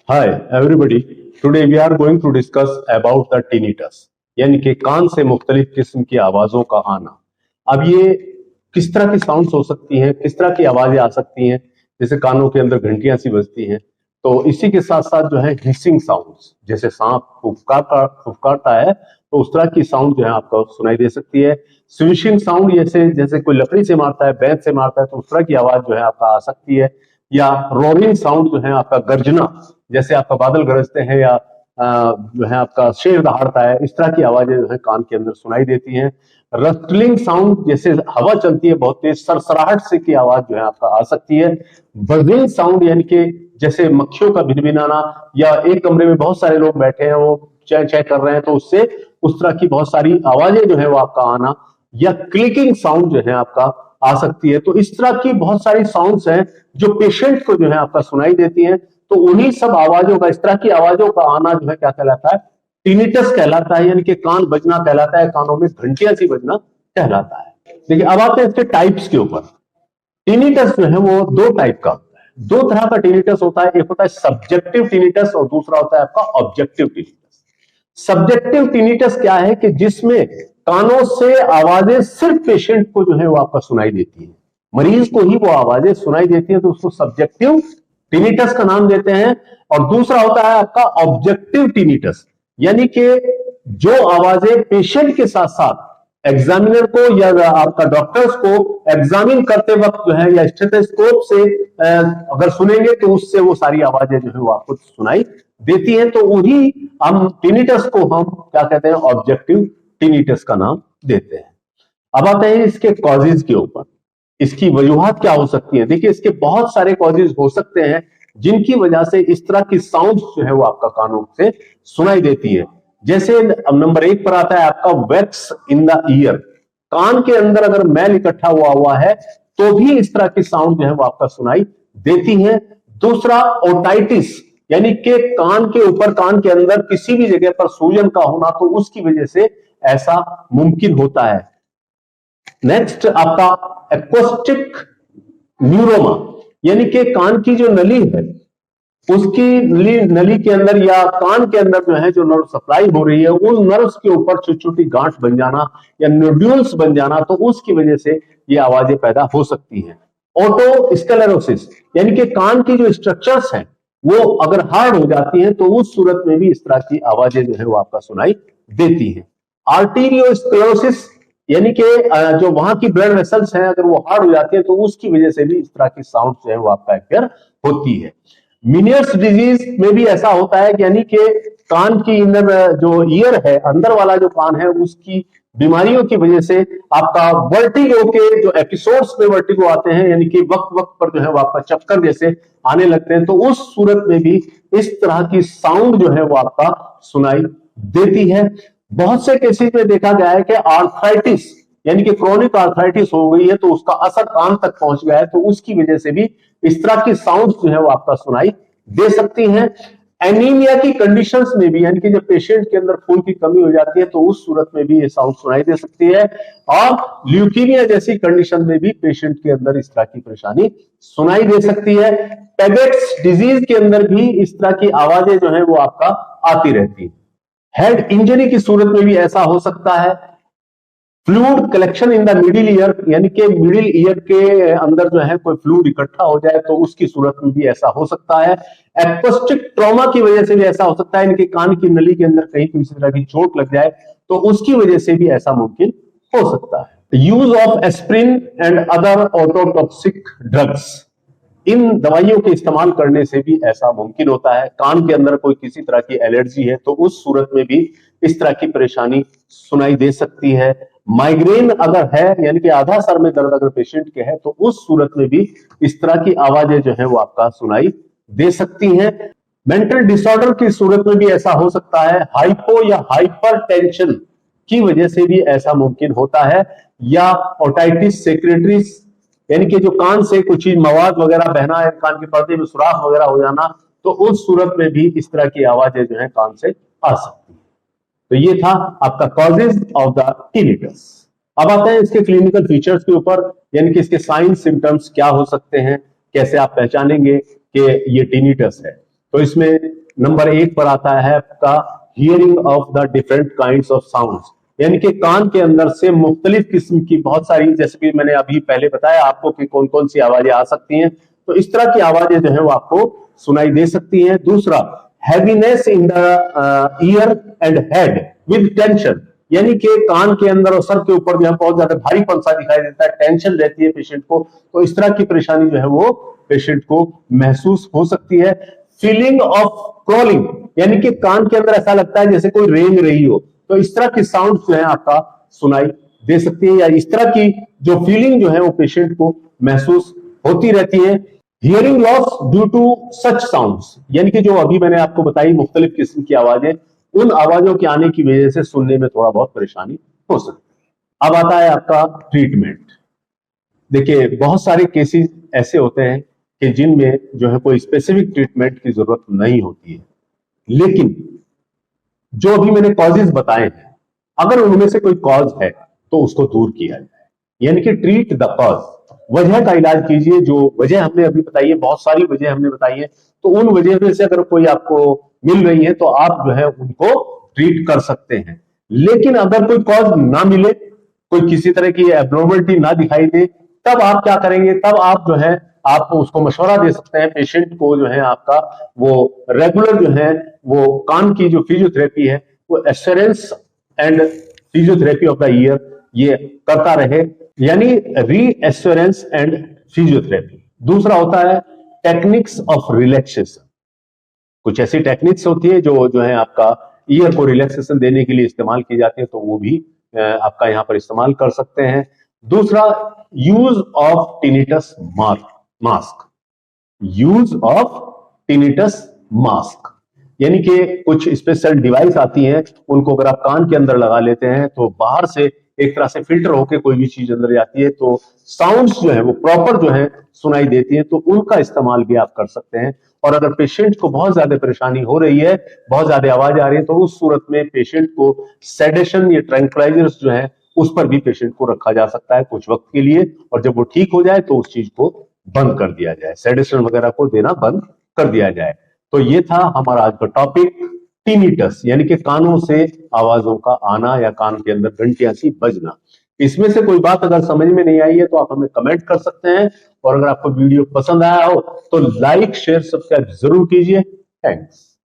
Hi everybody, today we are going to discuss about the tinnitus, यानी कि कान से मुख्तलिफ किस्म की आवाजों का आना। अब ये किस तरह की साउंड्स हो सकती हैं, किस तरह की आवाजें आ सकती हैं, जैसे कानों के अंदर घंटियां सी बजती हैं। तो इसी के साथ साथ जो है हिसिंग साउंड्स, जैसे सांप फुफकारता है तो उस तरह की साउंड जो है आपको सुनाई दे सकती है। स्विशिंग साउंड, जैसे जैसे कोई लकड़ी से मारता है, बेंच से मारता है, तो उस तरह की आवाज जो है आपका आ सकती है। या रोरिंग साउंड जो है आपका गर्जना, जैसे आपका बादल गरजते हैं या जो है आपका शेर दहाड़ता है, इस तरह की आवाजें जो है कान के अंदर सुनाई देती हैं। रस्टलिंग साउंड, जैसे हवा चलती है बहुत तेज, सरसराहट से की आवाज जो है आपका आ सकती है। बजिंग साउंड, यानी कि जैसे मक्खियों का भिनभिनाना, या एक कमरे में बहुत सारे लोग बैठे हैं, वो चै चै कर रहे हैं, तो उससे उस तरह की बहुत सारी आवाजें जो है वो आपका आना। या क्लिकिंग साउंड जो है आपका आ सकती है। तो इस तरह की बहुत सारी साउंड्स हैं जो पेशेंट को जो है आपका सुनाई देती हैं। तो उन्हीं सब आवाजों का, इस तरह की आवाजों का आना जो है क्या कहलाता है? टिनिटस कहलाता है, यानी कि कान बजना कहलाता है, कानों में घंटियां सी बजना कहलाता है। देखिए, अब आते हैं इसके टाइप्स के ऊपर। टिनिटस जो है वो दो टाइप का होता है, दो तरह का टिनिटस होता है। एक होता है सब्जेक्टिव टिनिटस और दूसरा होता है आपका ऑब्जेक्टिव टिनिटस। सब्जेक्टिव टिनिटस क्या है कि जिसमें कानों से आवाजें सिर्फ पेशेंट को जो है वो आपका सुनाई देती है, मरीज को ही वो आवाजें सुनाई देती है, तो उसको सब्जेक्टिव टिनिटस का नाम देते हैं। और दूसरा होता है आपका ऑब्जेक्टिव टिनिटस, यानी कि जो आवाजें पेशेंट के साथ साथ एग्जामिनर को या आपका डॉक्टर्स को एग्जामिन करते वक्त जो है या स्टेथोस्कोप से अगर सुनेंगे तो उससे वो सारी आवाजें जो है वो आपको सुनाई देती हैं। तो वही हम टिनिटस को हम क्या कहते हैं? ऑब्जेक्टिव टिनिटस का नाम देते हैं। अब आते हैं इसके कॉजेज के ऊपर, इसकी वजूहात क्या हो सकती है। देखिए, इसके बहुत सारे कॉजेज हो सकते हैं जिनकी वजह से इस तरह की साउंड जो है वो आपका कानों से सुनाई देती है। जैसे नंबर 1 पर आता है आपका वैक्स इन द ईयर। कान के अंदर अगर मैल इकट्ठा हुआ है तो भी इस तरह की साउंड जो है वो आपका सुनाई देती है। दूसरा, ओटाइटिस, यानी कि कान के ऊपर, कान के अंदर किसी भी जगह पर सूजन का होना, तो उसकी वजह से ऐसा मुमकिन होता है। नेक्स्ट आपका एक्वेस्टिक न्यूरोमा, यानी कि कान की जो नली है उसकी नली के अंदर या कान के अंदर जो है जो नर्व सप्लाई हो रही है, उन नर्व्स के ऊपर छोटी छोटी गांठ बन जाना या नोड्यूल्स बन जाना, तो उसकी वजह से ये आवाजें पैदा हो सकती हैं। ऑटो स्क्लेरोसिस, यानी कि कान की जो स्ट्रक्चर्स हैं वो अगर हार्ड हो जाती हैं तो उस सूरत में भी इस तरह की आवाजें जो है वो आपका सुनाई देती हैं। आर्टीरियोस्क्लेरोसिस, यानी कि जो वहां की ब्लड वेसल्स हैं अगर वो हार्ड हो जाती है तो उसकी वजह से भी इस तरह की साउंड जो है वो आपका अपेयर होती है। मिनियर्स डिजीज में भी ऐसा होता है, यानी कि कान की इनर जो ईयर है, अंदर वाला जो कान है, उसकी बीमारियों की वजह से आपका वर्टिगो के जो एपिसोड्स में वर्टिगो आते हैं, यानी कि वक्त वक्त पर जो है वो आपका चक्कर जैसे आने लगते हैं, तो उस सूरत में भी इस तरह की साउंड जो है वो आपका सुनाई देती है। बहुत से केसेस में देखा गया है कि आर्थराइटिस, यानी कि क्रोनिक आर्थराइटिस हो गई है तो उसका असर कान तक पहुंच गया है, तो उसकी वजह से भी इस तरह की साउंड जो है वो आपका सुनाई दे सकती हैं। एनीमिया की कंडीशंस में भी, यानी कि जब पेशेंट के अंदर खून की कमी हो जाती है तो उस सूरत में भी ये साउंड सुनाई दे सकती है। और ल्यूकीमिया जैसी कंडीशन में भी पेशेंट के अंदर इस तरह की परेशानी सुनाई दे सकती है। पेगेट्स डिजीज के अंदर भी इस तरह की आवाजें जो है वो आपका आती रहती है। हेड इंजरी की सूरत में भी ऐसा हो सकता है। Fluid collection in the middle ear, यानी कि मिडिल ईयर के अंदर जो है कोई फ्लूइड इकट्ठा हो जाए तो उसकी सूरत में भी ऐसा हो सकता है। एक्वेस्टिक ट्रॉमा की वजह से भी ऐसा हो सकता है, इनके कान की नली के अंदर कहीं किसी तरह की चोट लग जाए तो उसकी वजह से भी ऐसा मुमकिन हो सकता है। Use of aspirin and other ototoxic drugs, इन दवाइयों के इस्तेमाल करने से भी ऐसा मुमकिन होता है। कान के अंदर कोई किसी तरह की एलर्जी है तो उस सूरत में भी इस तरह की परेशानी सुनाई दे सकती है। माइग्रेन अगर है, यानी कि आधा सर में दर्द अगर पेशेंट के है, तो उस सूरत में भी इस तरह की आवाजें जो है वो आपका सुनाई दे सकती हैं। मेंटल डिसऑर्डर की सूरत में भी ऐसा हो सकता है। हाइपो या हाइपरटेंशन की वजह से भी ऐसा मुमकिन होता है। या ओटाइटिस सेक्रेटरीज, यानी कि जो कान से कुछ मवाद वगैरह बहना है, कान के पर्दे में सुराख वगैरह हो जाना, तो उस सूरत में भी इस तरह की आवाजें जो है कान से आ सकती है। तो ये था आपका कॉजेज ऑफ द टिनिटस। अब आते हैं इसके क्लिनिकल फीचर्स के ऊपर, यानी कि इसके साइंस सिम्टम्स क्या हो सकते हैं, कैसे आप पहचानेंगे कि ये टिनिटस है। तो इसमें नंबर 1 पर आता है आपका hearing of the different kinds of sounds, यानी कि कान के अंदर से मुख्तलिफ किस्म की बहुत सारी, जैसे कि मैंने अभी पहले बताया आपको कि कौन कौन सी आवाजें आ सकती हैं, तो इस तरह की आवाजें जो है वो आपको सुनाई दे सकती हैं। दूसरा, heaviness in the year and head with tension, यानी कि कान के अंदर और सर के ऊपर जो है बहुत ज्यादा भारीपन सा दिखाई देता है, टेंशन रहती है पेशेंट को, तो इस तरह की परेशानी जो है वो पेशेंट को महसूस हो सकती है। फीलिंग ऑफ क्रॉलिंग, यानी कि कान के अंदर ऐसा लगता है जैसे कोई रेंग रही हो, तो इस तरह की साउंड जो है आपका सुनाई दे सकती है, या इस तरह की जो फीलिंग जो है वो पेशेंट को महसूस होती रहती है। Hearing loss due to such sounds, यानी कि जो अभी मैंने आपको बताई मुख्तलिफ किस्म की आवाजें, उन आवाजों के आने की वजह से सुनने में थोड़ा बहुत परेशानी हो सकती है। अब आता है आपका ट्रीटमेंट। देखिए, बहुत सारे केसेस ऐसे होते हैं कि जिनमें जो है कोई स्पेसिफिक ट्रीटमेंट की जरूरत नहीं होती है, लेकिन जो अभी मैंने कॉजेज बताए हैं, अगर उनमें से कोई कॉज है तो उसको दूर किया जाए, यानी कि ट्रीट द कॉज, वजह का इलाज कीजिए। जो वजह हमने अभी बताई है, बहुत सारी वजह हमने बताई है, तो उन वजह में से अगर कोई आपको मिल रही है तो आप जो है उनको ट्रीट कर सकते हैं। लेकिन अगर कोई कॉज ना मिले, कोई किसी तरह की एब्नॉर्मलिटी ना दिखाई दे, तब आप क्या करेंगे, तब आप जो है आप उसको मशवरा दे सकते हैं पेशेंट को, जो है आपका वो रेगुलर जो है वो कान की जो फिजियोथेरेपी है वो assurance and physiotherapy of the year ये करता रहे, यानी रीएश्योरेंस एंड फिजियोथेरेपी। दूसरा होता है टेक्निक्स ऑफ रिलैक्सेशन। कुछ ऐसी टेक्निक्स होती है जो है आपका ईयर को रिलैक्सेशन देने के लिए इस्तेमाल की जाती है, तो वो भी आपका यहां पर इस्तेमाल कर सकते हैं। दूसरा, use of tinnitus mask, use of tinnitus mask, यानी कि कुछ स्पेशल डिवाइस आती हैं, उनको अगर आप कान के अंदर लगा लेते हैं तो बाहर से एक तरह से फिल्टर होकर कोई भी चीज अंदर जाती है, तो साउंड्स जो है वो प्रॉपर जो है सुनाई देती है, तो उनका इस्तेमाल भी आप कर सकते हैं। और अगर पेशेंट को बहुत ज्यादा परेशानी हो रही है, बहुत ज्यादा आवाज आ रही है, तो उस सूरत में पेशेंट को सेडेशन या ट्रैंक्विलाइजर्स जो है उस पर भी पेशेंट को रखा जा सकता है कुछ वक्त के लिए, और जब वो ठीक हो जाए तो उस चीज को बंद कर दिया जाए, सेडेशन वगैरह को देना बंद कर दिया जाए। तो ये था हमारा आज का टॉपिक, टिनिटस, यानी कि कानों से आवाजों का आना या कान के अंदर घंटियां सी बजना। इसमें से कोई बात अगर समझ में नहीं आई है तो आप हमें कमेंट कर सकते हैं, और अगर आपको वीडियो पसंद आया हो तो लाइक शेयर सब्सक्राइब जरूर कीजिए। थैंक्स।